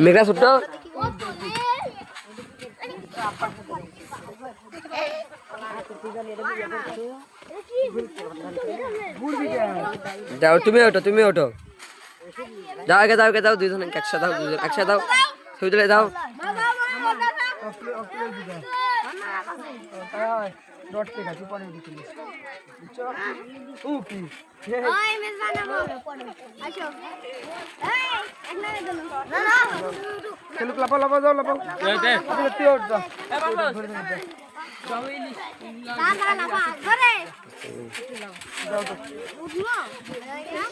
মেঘা ছোট্ট যাও তুমি ওঠো যাও আগে যাও দুইজন একসাথে দাও ছবি তুলে দাও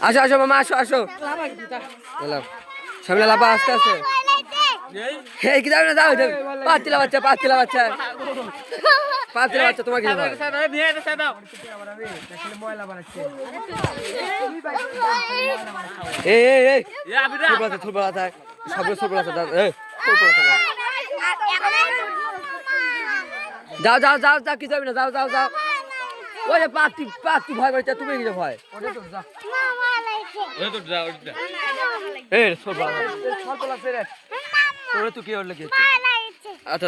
আসো মামা আসো সামনে লাপা আস্তে আস্তে কি যাবে না যাও পাঁচটিলা বাচ্চা তোমাকে যাও কি যাবে না যাও ওই যে পাঁচটি ভয় পাচ্ছে তুমি কি ভয় তোরা তো কি হল কি আচ্ছা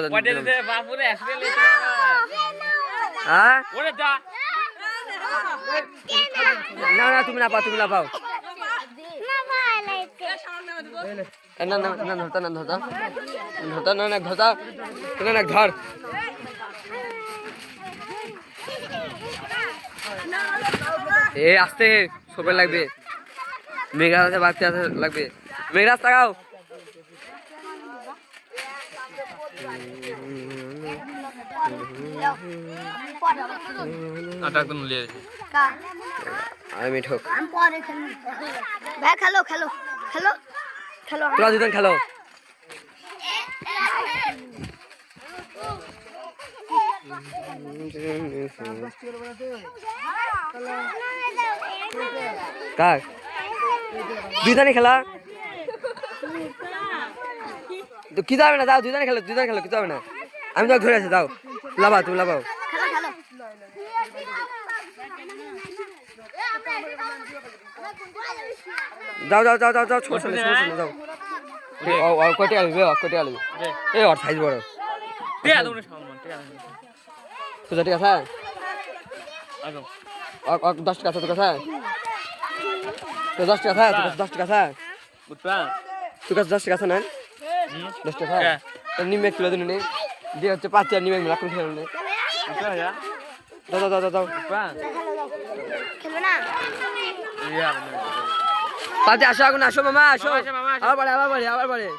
না তুমি না পাও ধর আসতে সবাই লাগবে মেঘা বাড়তে লাগবে মেঘরাজ তাকাও আমি ঠোক তোরা দুজন খেলো কাক দুইজনে খেলা তো কি যাবে না যাও দুইজনে খেলো কি যাবে না আমি তো ধরে আছি যাও তুমি লাভাও যাও ছোট যাও কটি আলবি এই ওর সাইজ বড় ঠিক আছে 10 টাকা তোর কাছে 10 টাকা তোর কাছে 10 টাকা না 10 টাকা তো নিমে কিলো দিন নেই দিয়ে হচ্ছে 5 আর নিমে মিলা করে খেলো নেই দাও খেলবে না পাতে আসো মামা আসো আবার বাড়ে